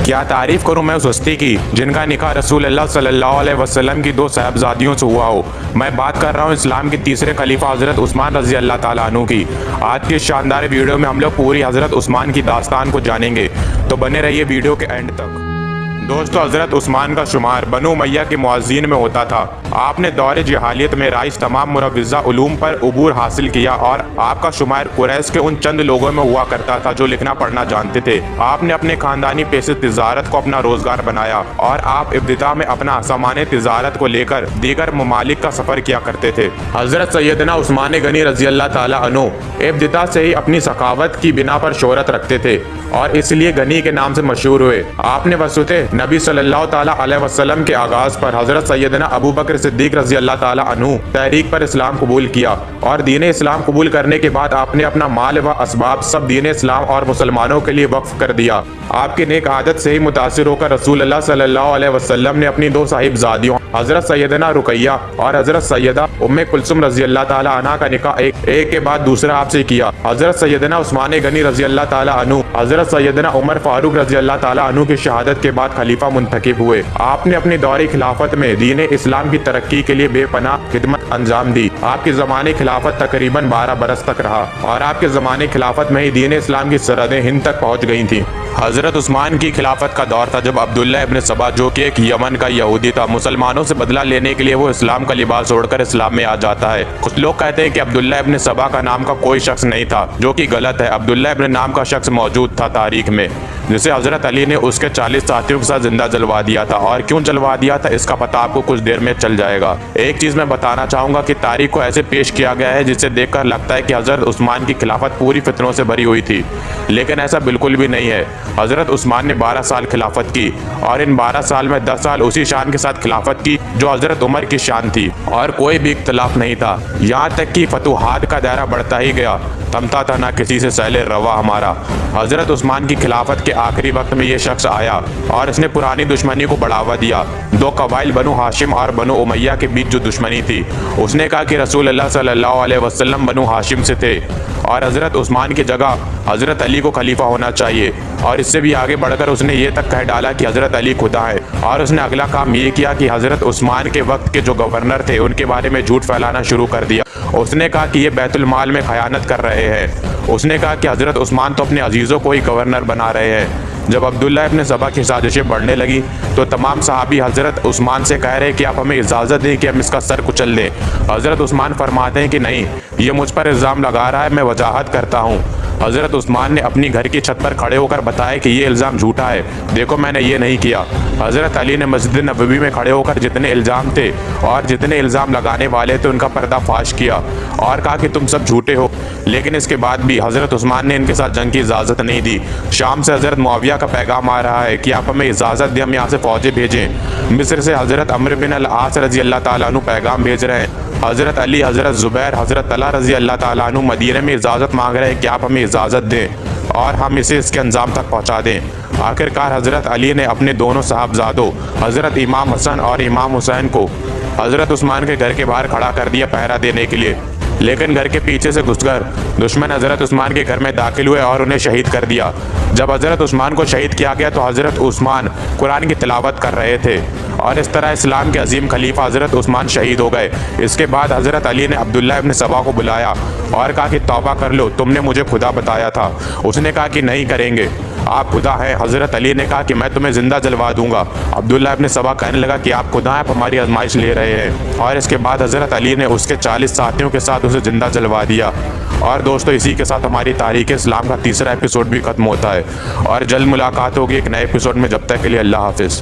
क्या तारीफ करूं मैं उस हस्ती की जिनका निकाह रसूल अल्लाह सल्लल्लाहु अलैहि वसल्लम की दो साहबजादियों से हुआ हो। मैं बात कर रहा हूं इस्लाम के तीसरे खलीफा हजरत उस्मान रजी अल्लाह ताला अन्हु की। आज की इस शानदार वीडियो में हम लोग पूरी हजरत उस्मान की दास्तान को जानेंगे, तो बने रहिए वीडियो के एंड तक। दोस्तों, हजरत उस्मान का शुमार बनु उमैया के मुअज्जिन में होता था। आपने दौरे जहालियत में राइज तमाम मुरव्विज़ा उलूम पर उबूर हासिल किया और आपका शुमार कुरैश के उन चंद लोगों में हुआ करता था जो लिखना पढ़ना जानते थे। आपने अपने खानदानी पेशे तिजारत को अपना रोजगार बनाया और आप इब्तिदा में अपना सामान तिजारत को लेकर दीगर ममालिक का सफर किया करते थे। हजरत सैयदना उस्मान गनी रजी अल्लाह ताला अन्हु इब्तिदा से ही अपनी सखावत की बिना पर शोहरत रखते थे और इसलिए गनी के नाम से मशहूर हुए। आपने वसूते नबी सल्लल्लाहु ताला अलैहि वसल्लम के आगाज पर हजरत सैयदना अबू बकर सिद्दीक रजी अल्लाह ताला अन्हु तहरीक पर इस्लाम कबूल किया और दीन इस्लाम कबूल करने के बाद आपने अपना माल व असबाब सब दीन इस्लाम और मुसलमानों के लिए वक्फ कर दिया। आपकी नेक आदत से ही मुतासिर होकर रसूल अल्लाह सल्लल्लाहु अलैहि वसल्लम ने अपनी दो साहिबजादियों हजरत सैयदना रुकैया और हजरत सैयदा उम्मे कुलसुम रजी अल्लाह ताला अन्हा का निकाह एक के बाद दूसरा आपसे किया। हजरत सैयदना उस्मान गनी रजी अल्लाह ताला अन्हु हजरत सैयदना उमर फारूक रजी अल्लाह ताला अन्हु की शहादत के बाद खलीफा मुंतखब हुए। आपने अपनी दौरी खिलाफत में दीन इस्लाम की तरक्की के लिए बेपनाह खिदमत अंजाम दी। आपकी ज़माने खिलाफत तकरीबन 12 बरस तक रहा और आपके ज़माने खिलाफत में ही दीन इस्लाम की सरहदें हिंद तक पहुँच गई थी। हजरत उस्मान की खिलाफत का दौर था जब अब्दुल्ला इब्न सबा, जो कि एक यमन का यहूदी था, मुसलमानों से बदला लेने के लिए वो इस्लाम का लिबास छोड़कर इस्लाम में आ जाता है। कुछ लोग कहते हैं कि अब्दुल्ला इब्न सबा का नाम का कोई शख्स नहीं था, जो कि गलत है। अब्दुल्ला इब्न नाम का शख्स मौजूद था तारीख में, जिसे हजरत अली ने उसके 40 साथियों के साथ जिंदा जलवा दिया था। और क्यों जलवा दिया था इसका पता आपको कुछ देर में चल जाएगा। एक चीज़ मैं बताना चाहूँगा कि तारीख को ऐसे पेश किया गया है जिसे देखकर लगता है कि हजरत उस्मान की खिलाफत पूरी फितनों से भरी हुई थी, लेकिन ऐसा बिल्कुल भी नहीं है। हजरत उस्मान ने 12 साल खिलाफत की और इन 12 साल में 10 साल उसी शान के साथ खिलाफत की जो हजरत उमर की शान थी और कोई भी इख्तलाफ नहीं था। यहाँ तक कि फतुहात का दायरा बढ़ता ही गया, थमता था ना किसी से सैले रवा हमारा। हजरत उस्मान की खिलाफत के आखिरी वक्त में ये शख्स आया और इसने पुरानी दुश्मनी को बढ़ावा दिया। दो कबाइल बनु हाशिम और बनु उमैया के बीच जो दुश्मनी थी, उसने कहा कि रसूल अल्लाह सल्लल्लाहु अलैहि वसल्लम बनु हाशिम से थे और हजरत उस्मान की जगह हजरत अली को खलीफा होना चाहिए। और इससे भी आगे बढ़कर उसने ये तक कह डाला कि हजरत अली खुदा है। और उसने अगला काम ये किया कि हजरत उस्मान के वक्त के जो गवर्नर थे उनके बारे में झूठ फैलाना शुरू कर दिया। उसने कहा कि ये बैतुल माल में खयानत कर रहे हैं। उसने कहा कि हजरत उस्मान तो अपने अजीज़ों को ही गवर्नर बना रहे हैं। जब अब्दुल्ला इब्न सबा की साजिशें बढ़ने लगी तो तमाम सहाबी हजरत उस्मान से कह रहे कि आप हमें इजाज़त दें कि हम इसका सर कुचल दें। हजरत उस्मान फरमाते हैं कि नहीं, ये मुझ पर इल्ज़ाम लगा रहा है, मैं वजाहत करता हूँ। हजरत उस्मान ने अपनी घर की छत पर खड़े होकर बताया कि ये इल्ज़ाम झूठा है, देखो मैंने ये नहीं किया। हजरत अली ने मस्जिद नबवी में खड़े होकर जितने इल्ज़ाम थे और जितने इल्ज़ाम लगाने वाले थे उनका पर्दाफाश किया और कहा कि तुम सब झूठे हो। लेकिन इसके बाद भी हजरत उस्मान ने इनके साथ जंग की इजाज़त नहीं दी। शाम से हजरत मुआविया का पैगाम आ रहा है कि आप हमें इजाज़त दें, हम यहाँ से फ़ौजें भेजें। मिस्र से हजरत अम्र बिन अल आस रजी अल्लाह ताला अन्हु पैगाम भेज रहे हैं। हजरत अली, हजरत ज़ुबैर, हजरत तला रजी अल्लाह ताला अन्हु मदीने में इजाज़त मांग रहे हैं कि आप हमें इजाज़त दें और हम इसे इसके अंजाम तक पहुँचा दें। आखिरकार हजरत अली ने अपने दोनों साहबजादों हजरत इमाम हसन और इमाम हुसैन को हजरत उस्मान के घर के बाहर खड़ा कर दिया पहरा देने के लिए। लेकिन घर के पीछे से घुसकर दुश्मन हजरत उस्मान के घर में दाखिल हुए और उन्हें शहीद कर दिया। जब हजरत उस्मान को शहीद किया गया तो हजरत उस्मान कुरान की तिलावत कर रहे थे और इस तरह इस्लाम के अजीम खलीफा हजरत उस्मान शहीद हो गए। इसके बाद हजरत अली ने अब्दुल्ला इब्न सबा को बुलाया और कहा कि तौबा कर लो, तुमने मुझे खुदा बताया था। उसने कहा कि नहीं करेंगे, आप खुदा हैं। हजरत अली ने कहा कि मैं तुम्हें जिंदा जलवा दूंगा। अब्दुल्ला इब्न सबा कहने लगा कि आप खुदा हैं, आप हमारी आजमाइश ले रहे हैं। और इसके बाद हजरत अली ने उसके 40 साथियों के साथ उसे जिंदा जलवा दिया। और दोस्तों, इसी के साथ हमारी तारीख़ इस्लाम का तीसरा एपिसोड भी खत्म होता है और जल्द मुलाकात होगी एक नए एपिसोड में। जब तक के लिए अल्लाह हाफिज़।